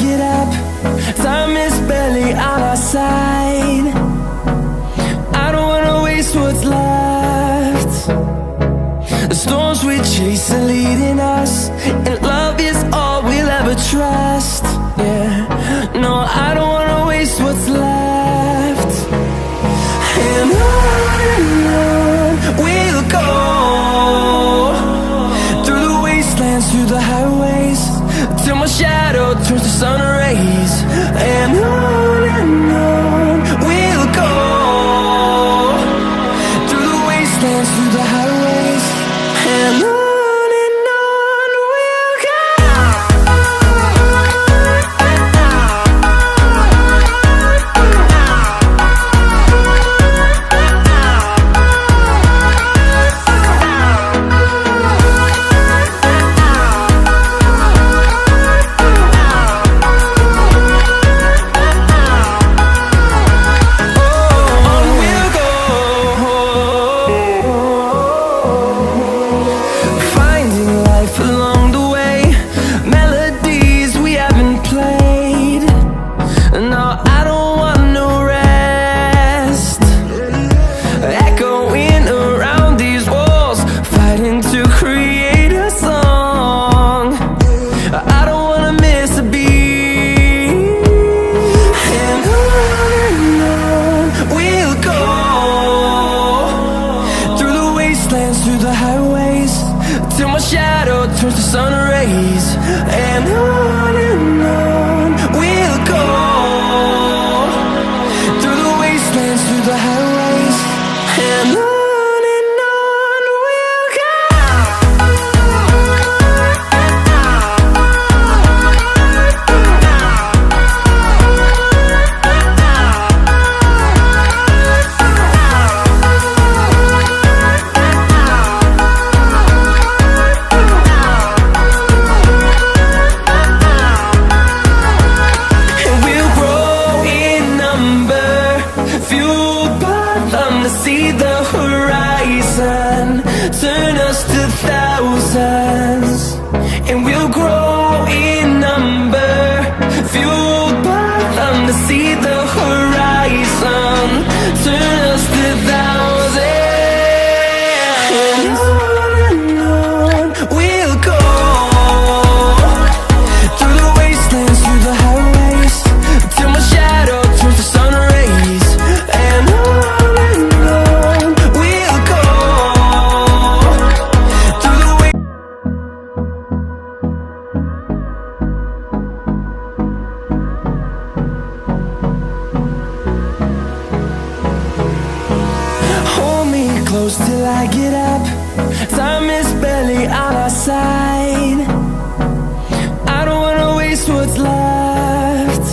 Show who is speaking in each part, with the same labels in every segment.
Speaker 1: get up. Time is barely on our side. I don't wanna waste what's left. The storms we chase are leading us, and love is all we'll ever trust. Yeah, no, I don't wanna waste what's left. And on we'll go, through the wastelands, through the highways, till my shadow turns to sun rays. And on we'll go, through the wastelands, through the highways, and on. Through the highways, till my shadow turns to sun rays. And on we'll go, through the wastelands, through the highways, and on. See the horizon turn us to thousands, and we'll grow in number, fueled by them to see the horizon turn us to thousands. And on we'll go, through the wastelands, through the highways, till my shadow turns to sun rays. And close till I get up. Time is barely on our side. I don't wanna waste what's left.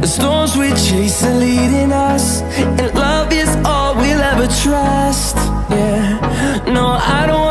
Speaker 1: The storms we chase are leading us, and love is all we'll ever trust. Yeah, no, I don't